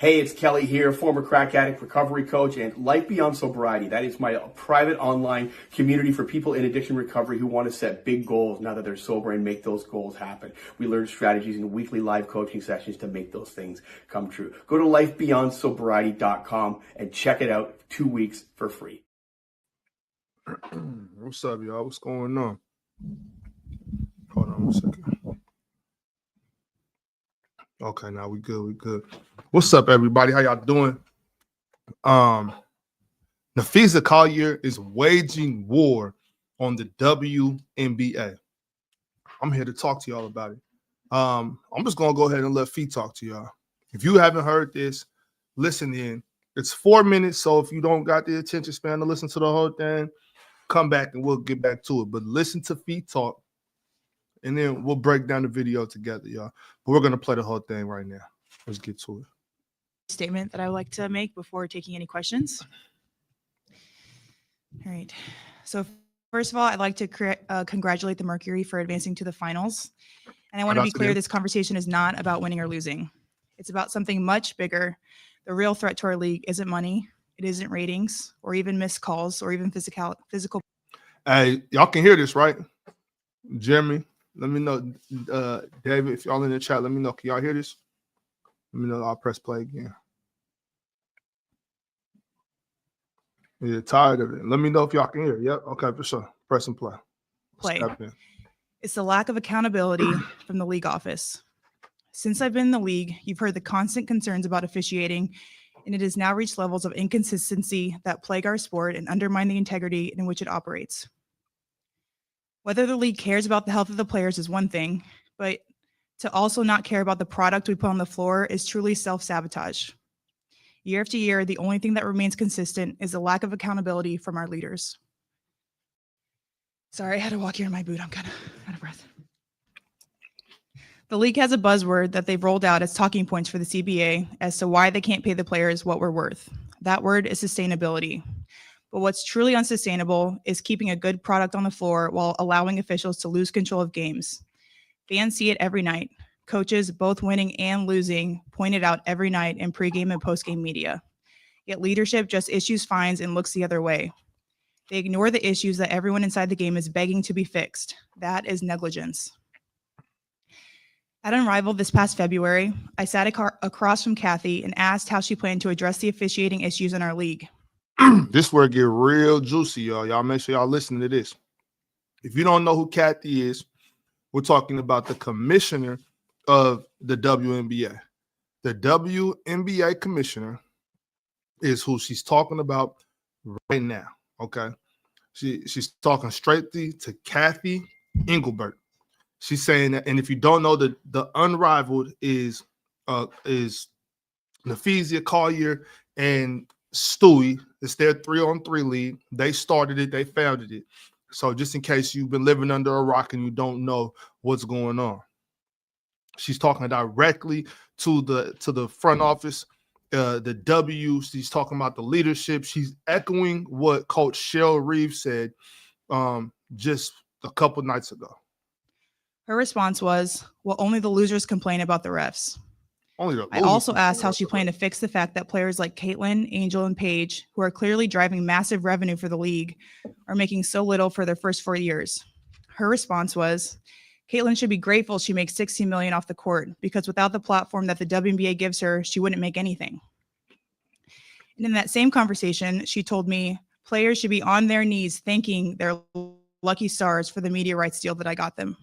Hey, it's Kelly here, former crack addict, recovery coach, and Life Beyond Sobriety. That is my private online community for people in addiction recovery who want to set big goals now that they're sober and make those goals happen. We learn strategies in weekly live coaching sessions to make those things come true. Go to lifebeyondsobriety.com and check it out 2 weeks for free. What's up, y'all? What's going on? Hold on 1 second. Okay, now we good. What's up, everybody? How y'all doing? Nafisa Collier is waging war on the WNBA. I'm here to talk to y'all about it. I'm just gonna go ahead and let Phee talk to y'all. If you haven't heard this, listen in. It's 4 minutes, so if you don't got the attention span to listen to the whole thing, come back and we'll get back to it. But listen to Phee talk, and then we'll break down the video together, y'all. But we're gonna play the whole thing right now. Let's get to it. Statement that I would like to make before taking any questions. All right. So first of all, I'd like to congratulate the Mercury for advancing to the finals. And I want to be clear, this conversation is not about winning or losing. It's about something much bigger. The real threat to our league isn't money. It isn't ratings or even missed calls or even physical. Hey, y'all can hear this, right? Jeremy, let me know. David, if y'all in the chat, let me know. Can y'all hear this? Let me know. I'll press play again. You're tired of it. Let me know if y'all can hear. Yep. Okay, for sure. Press and play. It's the lack of accountability from the league office. Since I've been in the league, you've heard the constant concerns about officiating, and it has now reached levels of inconsistency that plague our sport and undermine the integrity in which it operates. Whether the league cares about the health of the players is one thing, but to also not care about the product we put on the floor is truly self-sabotage. Year after year, the only thing that remains consistent is the lack of accountability from our leaders. Sorry, I had to walk here in my boot. I'm kind of out of breath. The league has a buzzword that they've rolled out as talking points for the CBA as to why they can't pay the players what we're worth. That word is sustainability. But what's truly unsustainable is keeping a good product on the floor while allowing officials to lose control of games. Fans see it every night. Coaches, both winning and losing, point it out every night in pregame and postgame media. Yet leadership just issues fines and looks the other way. They ignore the issues that everyone inside the game is begging to be fixed. That is negligence. At Unrivaled this past February, I sat across from Kathy and asked how she planned to address the officiating issues in our league. This is where it get real juicy, y'all. Y'all make sure y'all listen to this. If you don't know who Kathy is, we're talking about the commissioner of the WNBA. The WNBA commissioner is who she's talking about right now, okay? She's talking straight to Kathy Engelbert. She's saying that, and if you don't know, the Unrivaled is Nafisa Collier and Stewie. It's their 3-on-3 league. They started it. They founded it. So just in case you've been living under a rock and you don't know what's going on, she's talking directly to the front office, the W. She's talking about the leadership. She's echoing what Coach Cheryl Reeves said just a couple nights ago. Her response was, well, only the losers complain about the refs. I also asked how she planned to fix the fact that players like Caitlin, Angel, and Paige, who are clearly driving massive revenue for the league, are making so little for their first 4 years. Her response was, Caitlin should be grateful she makes $16 million off the court, because without the platform that the WNBA gives her, she wouldn't make anything. And in that same conversation, she told me players should be on their knees thanking their lucky stars for the media rights deal that I got them.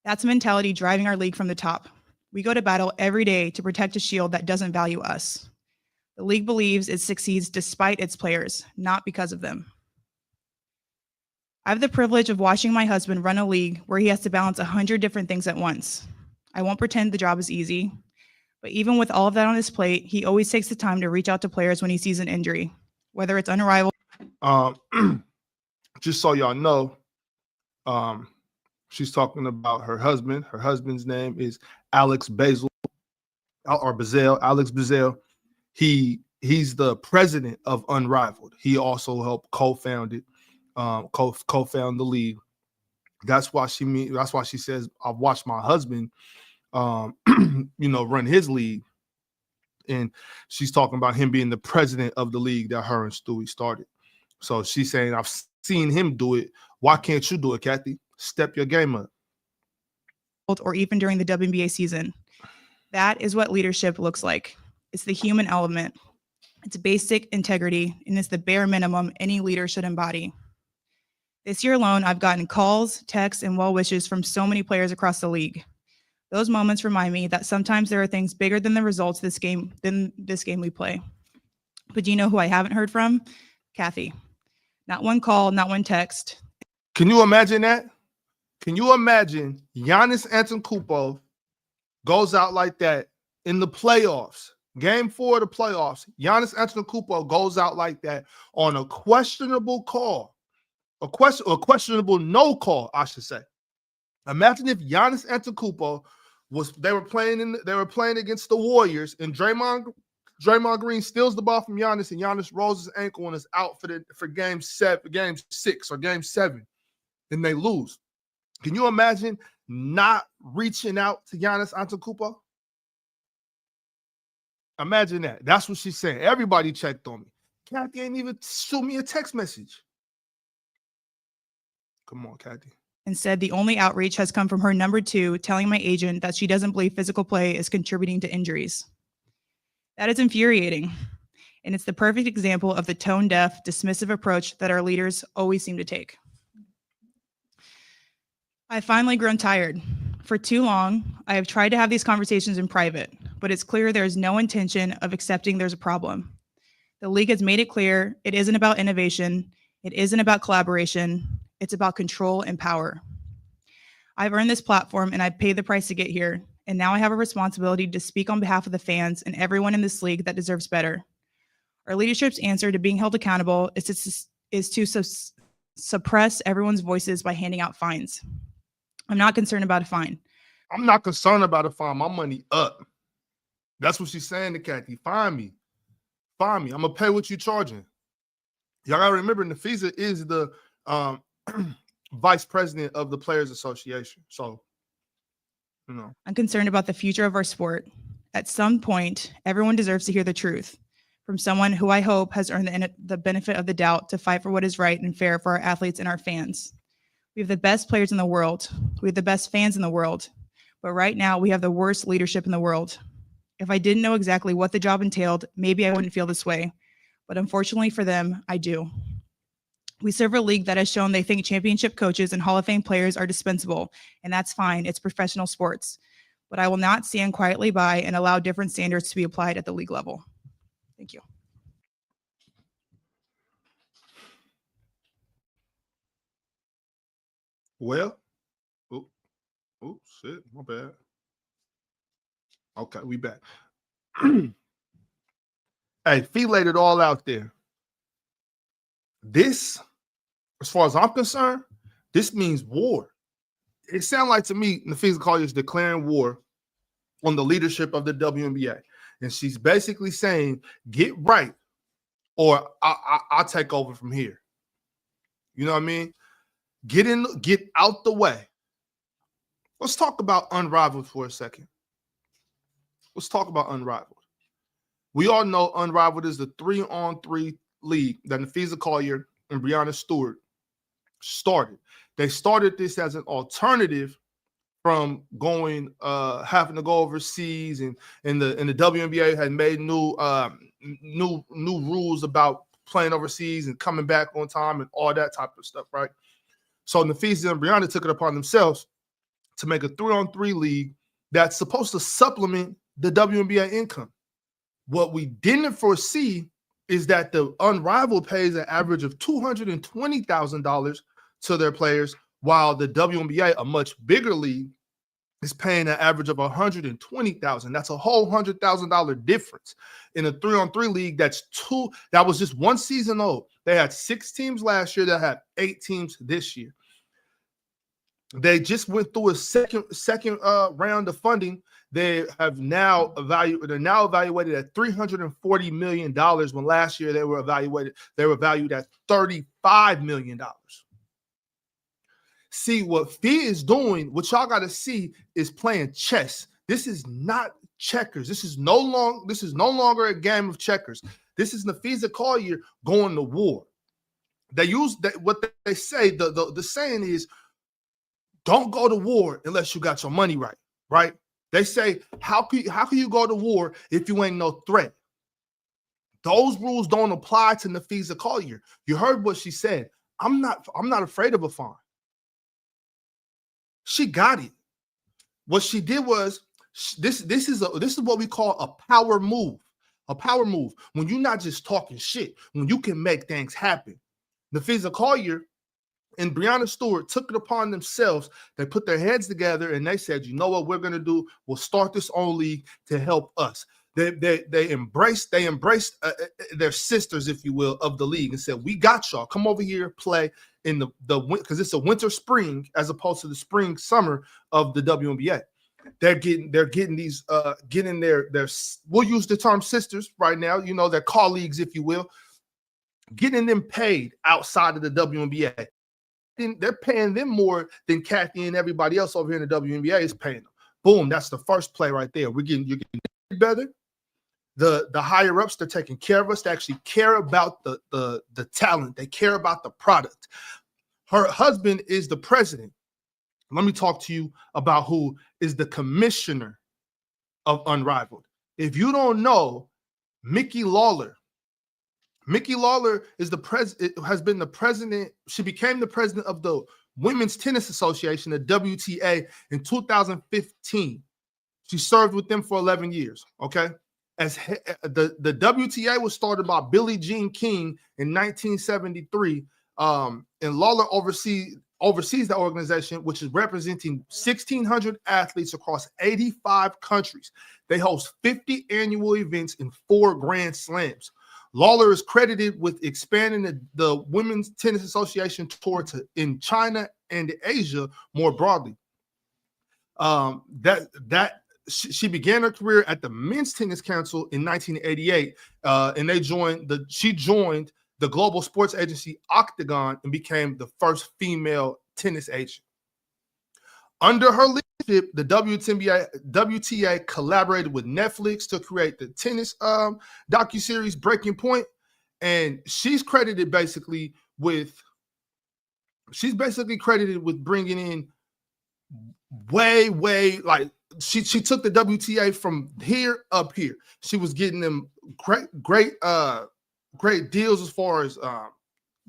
That's a mentality driving our league from the top. We go to battle every day to protect a shield that doesn't value us. The league believes it succeeds despite its players, not because of them. I have the privilege of watching my husband run a league where he has to balance 100 different things at once. I won't pretend the job is easy, but even with all of that on his plate, he always takes the time to reach out to players when he sees an injury, whether it's Unrivaled. Just so y'all know, she's talking about her husband. Her husband's name is Alex Bazel, or Bazel, Alex Bazel. He's the president of Unrivaled. He also helped co-found it, co-found the league. That's why she says, I've watched my husband run his league. and she's talking about him being the president of the league that her and Stewie started. So she's saying, I've seen him do it. Why can't you do it, Kathy? Step your game up. Or even during the WNBA season. That is what leadership looks like. It's the human element. It's basic integrity, and it's the bare minimum any leader should embody. This year alone, I've gotten calls, texts, and well wishes from so many players across the league. Those moments remind me that sometimes there are things bigger than the results than this game we play. But do you know who I haven't heard from? Kathy. Not one call, not one text. Can you imagine that? Can you imagine Giannis Antetokounmpo goes out like that in the playoffs? Game 4 of the playoffs, Giannis Antetokounmpo goes out like that on a questionable call, a questionable no call, I should say. Imagine if Giannis Antetokounmpo they were playing against the Warriors, and Draymond Green steals the ball from Giannis, and Giannis rolls his ankle and is out for game 6 or game 7, and they lose. Can you imagine not reaching out to Giannis Antetokounmpo? Imagine that. That's what she's saying. Everybody checked on me. Kathy ain't even shoot me a text message. Come on, Kathy. Instead, the only outreach has come from her number 2 telling my agent that she doesn't believe physical play is contributing to injuries. That is infuriating. And it's the perfect example of the tone-deaf, dismissive approach that our leaders always seem to take. I've finally grown tired. For too long, I have tried to have these conversations in private, but it's clear there is no intention of accepting there's a problem. The league has made it clear it isn't about innovation. It isn't about collaboration. It's about control and power. I've earned this platform and I've paid the price to get here. And now I have a responsibility to speak on behalf of the fans and everyone in this league that deserves better. Our leadership's answer to being held accountable is to suppress everyone's voices by handing out fines. I'm not concerned about a fine. I'm not concerned about a fine. My money up. That's what she's saying to Kathy. Fine me. Fine me. I'm going to pay what you're charging. Y'all got to remember, Nafisa is the vice president of the Players Association. So, you know. I'm concerned about the future of our sport. At some point, everyone deserves to hear the truth from someone who I hope has earned the benefit of the doubt to fight for what is right and fair for our athletes and our fans. We have the best players in the world. We have the best fans in the world. But right now, we have the worst leadership in the world. If I didn't know exactly what the job entailed, maybe I wouldn't feel this way. But unfortunately for them, I do. We serve a league that has shown they think championship coaches and Hall of Fame players are dispensable, and that's fine. It's professional sports. But I will not stand quietly by and allow different standards to be applied at the league level. Thank you. Well, oh shit, my bad. Okay, we back. Hey, Phee laid it all out there. This, as far as I'm concerned, this means war. It sounds like to me, Nafisa Collier is declaring war on the leadership of the WNBA. And she's basically saying, get right, or I'll take over from here. You know what I mean? Get out the way. Let's talk about Unrivaled for a second. Let's talk about Unrivaled. We all know Unrivaled is the 3-on-3 league that Nafisa Collier and Breanna Stewart started. They started this as an alternative from having to go overseas, and the WNBA had made new rules about playing overseas and coming back on time and all that type of stuff, right? So Nafisa and Breanna took it upon themselves to make a 3-on-3 league that's supposed to supplement the WNBA income. What we didn't foresee is that the Unrivaled pays an average of $220,000 to their players, while the WNBA, a much bigger league, is paying an average of $120,000. That's a whole $100,000 difference in a 3-on-3 league. That was just one season old. They had 6 teams last year. They had 8 teams this year. They just went through a second round of funding. They're now evaluated at $340 million, when last year they were valued at $35 million. See, what Phee is doing, what y'all got to see, is playing chess. This is not checkers. This is no longer a game of checkers. This is Nafisa Collier going to war. They use that. What they say. The saying is, don't go to war unless you got your money right. Right? They say, how can you go to war if you ain't no threat? Those rules don't apply to Nafisa Collier. You heard what she said. I'm not afraid of a fine. She got it. What she did was this is what we call a power move. A power move. When you're not just talking shit, when you can make things happen. Nafisa Collier and Breonna Stewart took it upon themselves. They put their heads together and they said, you know what we're going to do? We'll start this own league to help us. They embraced their sisters, if you will, of the league and said, we got y'all. Come over here, play in the because it's a winter spring as opposed to the spring summer of the WNBA. They're getting these getting their we'll use the term sisters right now, you know, their colleagues, if you will, getting them paid outside of the WNBA. They're paying them more than Kathy and everybody else over here in the WNBA is paying them. Boom, that's the first play right there. You're getting better. The higher ups, they're taking care of us. They actually care about the talent. They care about the product. Her husband is the president. Let me talk to you about who is the commissioner of Unrivaled. If you don't know, Mickey Lawler is the president, has been the president. She became the president of the Women's Tennis Association, the WTA, in 2015. She served with them for 11 years, okay? As the WTA was started by Billie Jean King in 1973, and Lawler oversees that organization, which is representing 1,600 athletes across 85 countries. They host 50 annual events and 4 Grand Slams. Lawler is credited with expanding the Women's Tennis Association tour in China and Asia more broadly. She began her career at the Men's Tennis Council in 1988, and she joined the global sports agency Octagon and became the first female tennis agent. Under her leadership, the WTA collaborated with Netflix to create the tennis docuseries Breaking Point, and she's basically credited with bringing in way like she took the WTA from here up here. She was getting them great deals as far as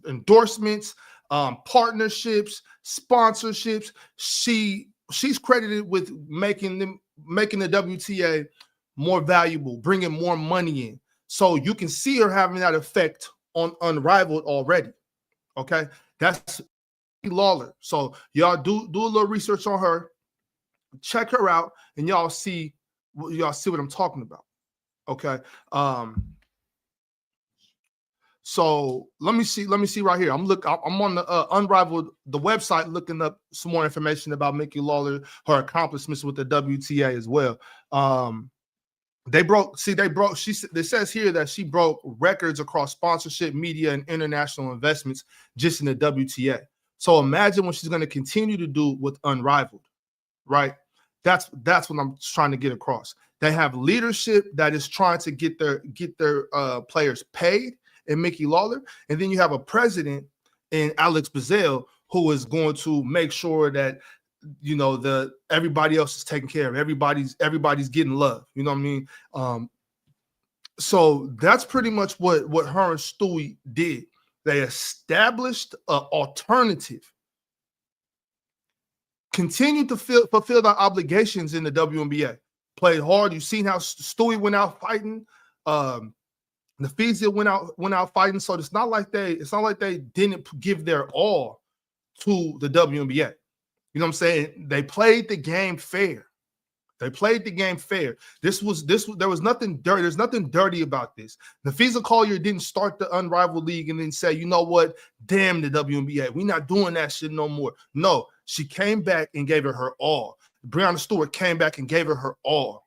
endorsements, partnerships, sponsorships. She's credited with making the WTA more valuable, bringing more money in. So you can see her having that effect on Unrivaled already. Okay, that's Lawler. So y'all do a little research on her, check her out, and y'all see what I'm talking about. Okay. So let me see right here. I'm on the Unrivaled, the website, looking up some more information about Mickey Lawler, her accomplishments with the WTA as well. It says here that she broke records across sponsorship, media, and international investments just in the WTA. So imagine what she's going to continue to do with Unrivaled, right? That's what I'm trying to get across. They have leadership that is trying to get their players paid, and Mickey Lawler, and then you have a president in Alex Bazell who is going to make sure that everybody else is taken care of. Everybody's getting love. You know what I mean? So that's pretty much what her and Stewie did. They established an alternative, continued to fulfill their obligations in the WNBA, played hard. You've seen how Stewie went out fighting. Nafisa went out fighting. So it's not like they didn't give their all to the WNBA. You know what I'm saying? They played the game fair. There was nothing dirty. There's nothing dirty about this. Nafisa Collier didn't start the Unrivaled League and then say, you know what? Damn the WNBA. We're not doing that shit no more. No, she came back and gave her all. Breonna Stewart came back and gave her all.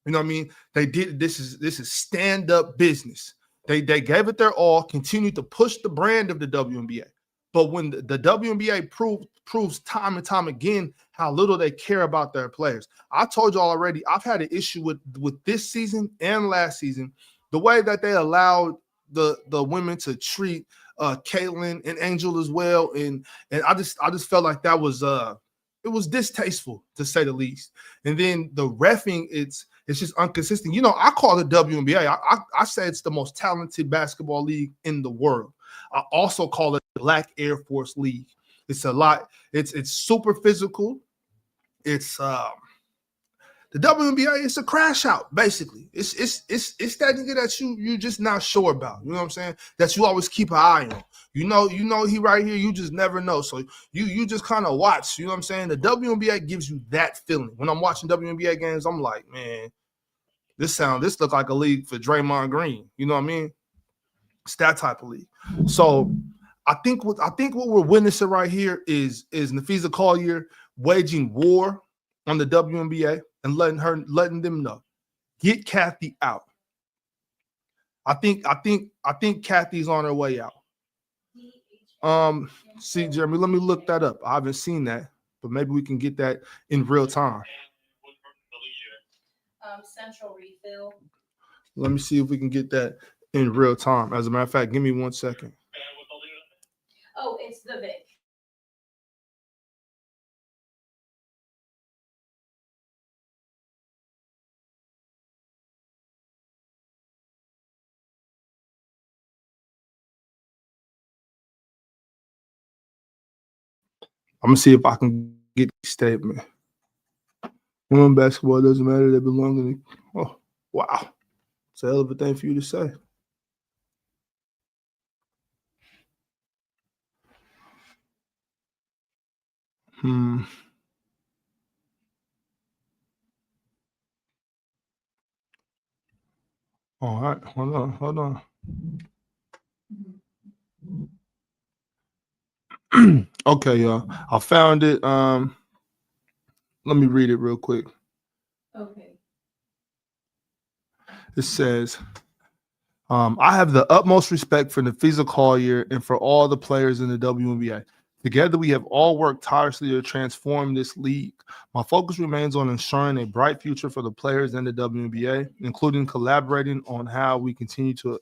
You know what I mean? They did. This is stand-up business. They gave it their all, continued to push the brand of the WNBA, But when the WNBA proves time and time again how little they care about their players. I told you already, I've had an issue with this season and last season, the way that they allowed the women to treat Caitlin and Angel as well. And I just felt like that was it was distasteful, to say the least. And then the reffing, it's just inconsistent. You know, I call it WNBA. I say it's the most talented basketball league in the world. I also call it the Black Air Force League. It's a lot. It's super physical. It's the WNBA. It's a crash out, basically. It's that nigga that you just not sure about. You know what I'm saying? That you always keep an eye on. You know he right here. You just never know. So you just kind of watch. You know what I'm saying? The WNBA gives you that feeling. When I'm watching WNBA games, I'm like, man, this look like a league for Draymond Green. You know what I mean? It's that type of league. So I think what we're witnessing right here is Napheesa Collier waging war on the WNBA and letting them know, get Kathy out. I think Kathy's on her way out. See, Jeremy, let me look that up. I haven't seen that, but maybe we can get that in real time. Central refill. Let me see if we can get that in real time. As a matter of fact, give me 1 second. Oh, it's the Vic. I'm gonna see if I can get the statement. Women basketball doesn't matter. They belong in the. Oh, wow. It's a hell of a thing for you to say. All right, hold on. Okay, y'all. I found it. Let me read it real quick. Okay. It says, I have the utmost respect for Napheesa Collier and for all the players in the WNBA. Together, we have all worked tirelessly to transform this league. My focus remains on ensuring a bright future for the players in the WNBA, including collaborating on how we continue to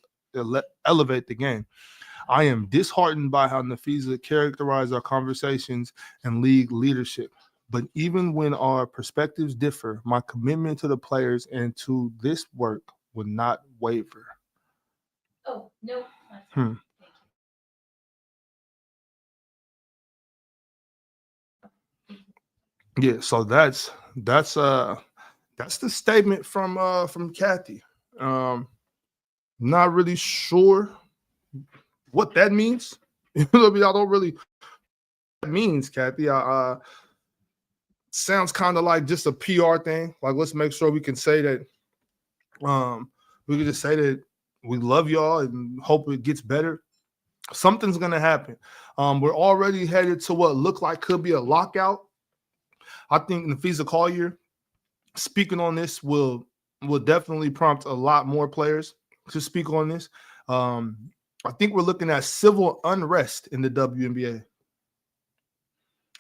elevate the game. I am disheartened by how Napheesa characterized our conversations and league leadership. But even when our perspectives differ, my commitment to the players and to this work will not waver. Oh, no. Yeah, so that's the statement from Kathy. Not really sure what that means. I don't really what that means, Kathy. Sounds kind of like just a PR thing. Like, let's make sure we can say that we can just say that we love y'all and hope it gets better. Something's gonna happen. We're already headed to what looked like could be a lockout. I think Napheesa Collier speaking on this will definitely prompt a lot more players to speak on this. I think we're looking at civil unrest in the WNBA.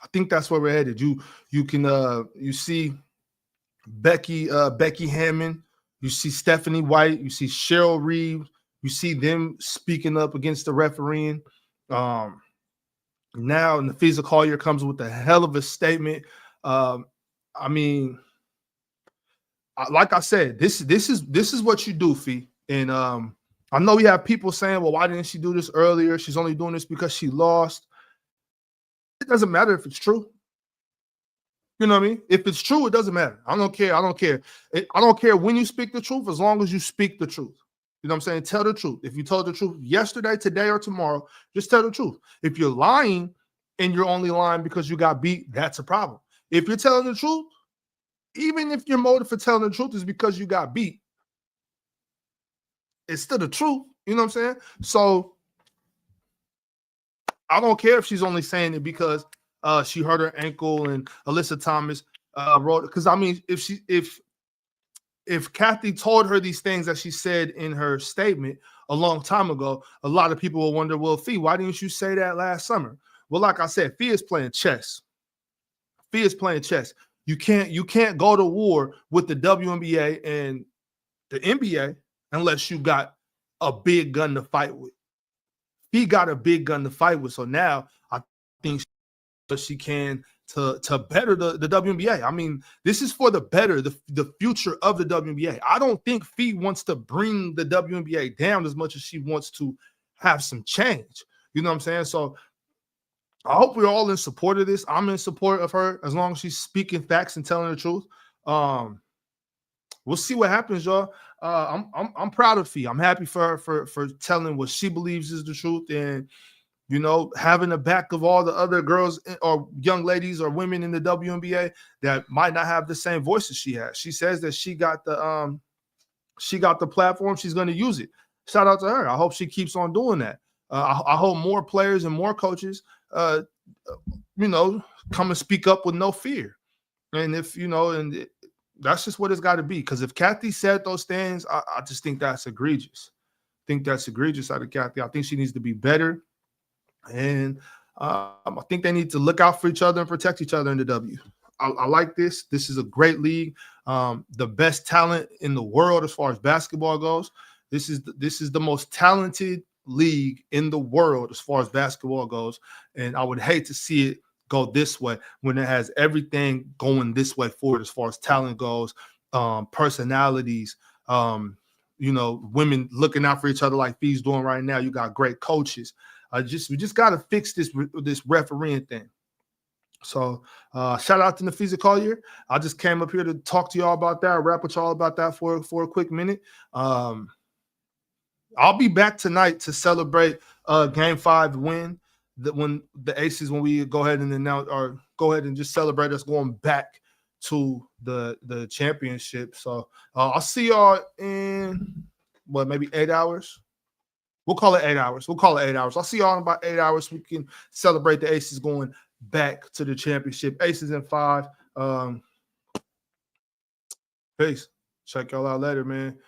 I think that's where we're headed. You can you see Becky Hammond, you see Stephanie White, you see Cheryl Reeves, you see them speaking up against the refereeing. Now Napheesa Collier comes with a hell of a statement. I mean, like I said, this is what you do, Phee. And I know we have people saying, well, why didn't she do this earlier? She's only doing this because she lost. It doesn't matter if it's true. You know what I mean? If it's true, it doesn't matter. I don't care. I don't care when you speak the truth, as long as you speak the truth. You know what I'm saying? Tell the truth. If you told the truth yesterday, today, or tomorrow, just tell the truth. If you're lying and you're only lying because you got beat, that's a problem. If you're telling the truth, even if your motive for telling the truth is because you got beat, it's still the truth. You know what I'm saying? So I don't care if she's only saying it because she hurt her ankle and Alyssa Thomas wrote it. Because I mean, if Kathy told her these things that she said in her statement a long time ago, a lot of people will wonder, well, Phee, why didn't you say that last summer? Well, like I said, Phee is playing chess. Phee is playing chess. You can't go to war with the WNBA and the NBA unless you got a big gun to fight with. He got a big gun to fight with. So now I think she can to better the WNBA. I mean, this is for the better, the future of the WNBA. I don't think Phee wants to bring the WNBA down as much as she wants to have some change. You know what I'm saying? So I hope we're all in support of this. I'm in support of her as long as she's speaking facts and telling the truth. We'll see what happens, y'all. I'm proud of Phee. I'm happy for her for telling what she believes is the truth, and you know, having the back of all the other girls or young ladies or women in the WNBA that might not have the same voice as she has. She says that she got the platform. She's going to use it. Shout out to her. I hope she keeps on doing that. I hope more players and more coaches, you know, come and speak up with no fear. And if, you know, that's just what it's got to be. Because if Kathy said those things, I just think that's egregious. I think that's egregious out of Kathy. I think she needs to be better. And I think they need to look out for each other and protect each other in the W. I like this. This is a great league. The best talent in the world as far as basketball goes. This is the most talented league in the world as far as basketball goes. And I would hate to see it go this way when it has everything going this way forward as far as talent goes, personalities, you know, women looking out for each other like Fee's doing right now. You got great coaches. We just got to fix this refereeing thing. So shout out to Nafisa Collier. I just came up here to talk to y'all about that, rap with y'all about that for a quick minute. I'll be back tonight to celebrate Game 5 win. When the Aces, when we go ahead and announce or go ahead and just celebrate us going back to the championship. So I'll see y'all in maybe 8 hours. We'll call it 8 hours. I'll see y'all in about 8 hours. So we can celebrate the Aces going back to the championship. Aces in 5. Peace. Check y'all out later, man.